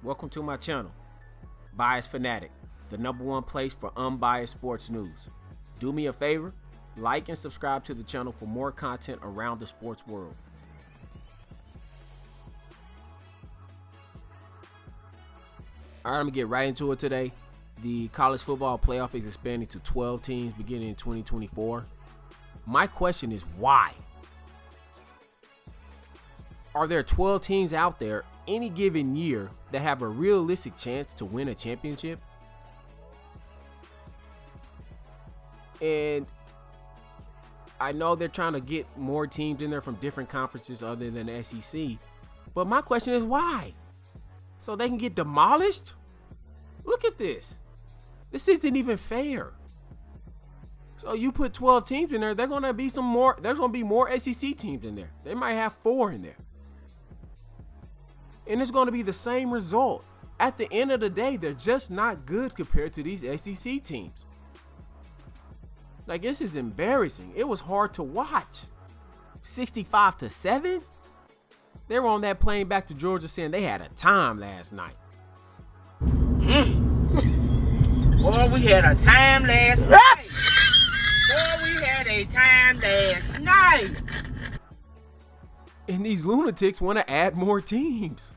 Welcome to my channel, Bias Fanatic, the #1 place for unbiased sports news. Do me a favor, like and subscribe to the channel for more content around the sports world. All right, I'm gonna get right into it today. The college football playoff is expanding to 12 teams beginning in 2024. My question is why? Are there 12 teams out there any given year that have a realistic chance to win a championship? And I know they're trying to get more teams in there from different conferences other than the SEC, but my question is why? So they can get demolished? Look at this. This isn't even fair. So you put 12 teams in there, there's going to be more SEC teams in there. They might have 4 in there. And it's going to be the same result. At the end of the day, they're just not good compared to these SEC teams. Like, this is embarrassing. It was hard to watch. 65-7? They were on that plane back to Georgia saying they had a time last night. Boy, we had a time last night. Boy, we had a time last night. And these lunatics want to add more teams.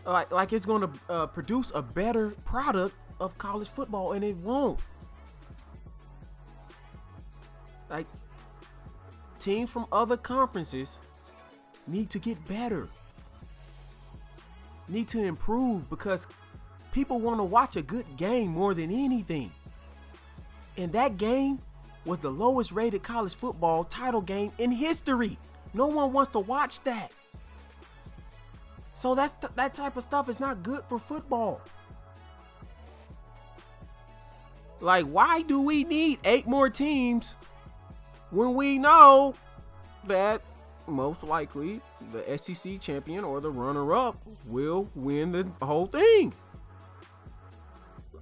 Like it's going to produce a better product of college football, and it won't. Like, teams from other conferences need to get better. Need to improve because people want to watch a good game more than anything. And that game was the lowest rated college football title game in history. No one wants to watch that. So that type of stuff is not good for football. Like, why do we need 8 more teams when we know that most likely the SEC champion or the runner-up will win the whole thing?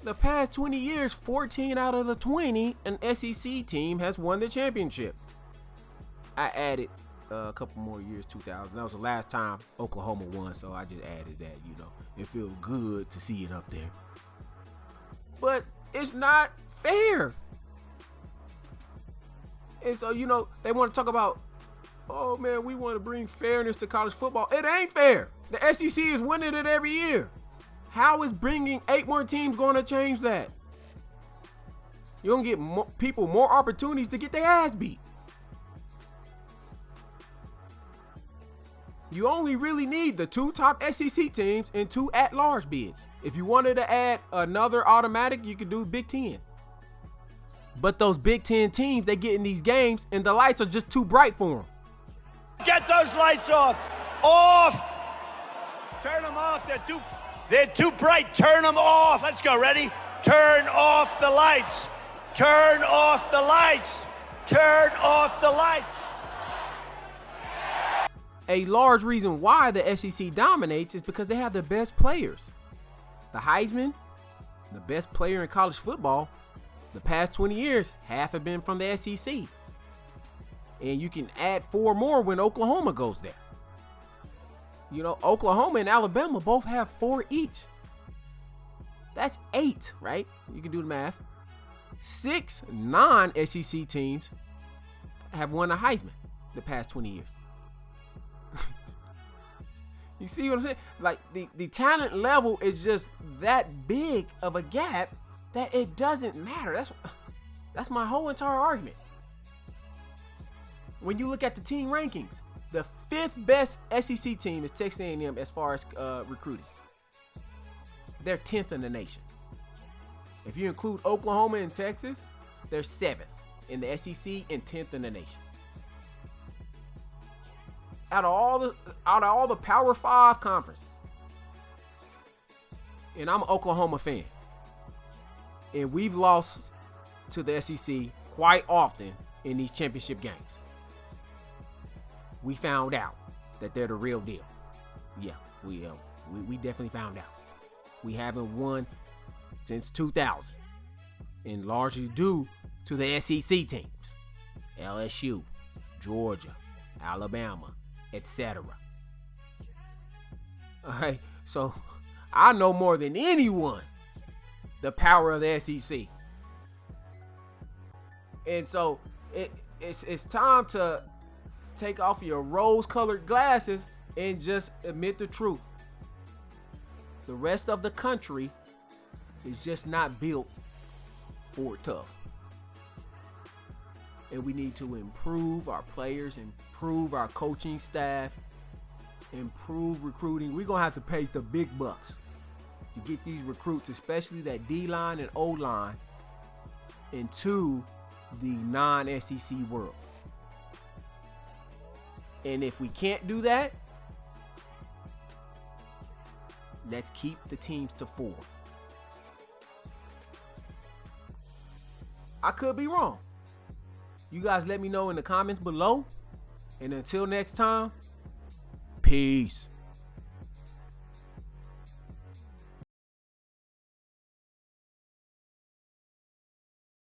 The past 20 years, 14 out of the 20, an SEC team has won the championship. I added a couple more years, 2000. That was the last time Oklahoma won, so I just added that, you know. It feels good to see it up there. But it's not fair. And so, you know, they want to talk about, oh man, we want to bring fairness to college football. It ain't fair. The SEC is winning it every year. How is bringing 8 more teams going to change that? You're going to get people more opportunities to get their ass beat. You only really need the 2 top SEC teams and 2 at-large bids. If you wanted to add another automatic, you could do Big Ten. But those Big Ten teams, they get in these games and the lights are just too bright for them. Get those lights off. Off. Turn them off. They're too bright. Turn them off. Let's go. Ready? Turn off the lights. Turn off the lights. Turn off the lights. A large reason why the SEC dominates is because they have the best players. The Heisman, the best player in college football, the past 20 years, half have been from the SEC. And you can add 4 more when Oklahoma goes there. You know, Oklahoma and Alabama both have 4 each. That's 8, right? You can do the math. 6 non-SEC teams have won a Heisman the past 20 years. You see what I'm saying? Like, the talent level is just that big of a gap that it doesn't matter. That's my whole entire argument. When you look at the team rankings, the 5th best SEC team is Texas A&M as far as recruiting. They're 10th in the nation. If you include Oklahoma and Texas, they're 7th in the SEC and 10th in the nation. Out of all the Power 5 conferences, and I'm an Oklahoma fan, and we've lost to the SEC quite often in these championship games. We found out that they're the real deal. Yeah, we definitely found out. We haven't won since 2000, and largely due to the SEC teams, LSU, Georgia, Alabama, etc. All right, so I know more than anyone the power of the SEC. And so it's time to take off your rose-colored glasses and just admit the truth. The rest of the country is just not built for tough. And we need to improve our players, improve our coaching staff, improve recruiting. We're going to have to pay the big bucks to get these recruits, especially that D-line and O-line, into the non-SEC world. And if we can't do that, let's keep the teams to 4. I could be wrong. You guys let me know in the comments below. And until next time, peace.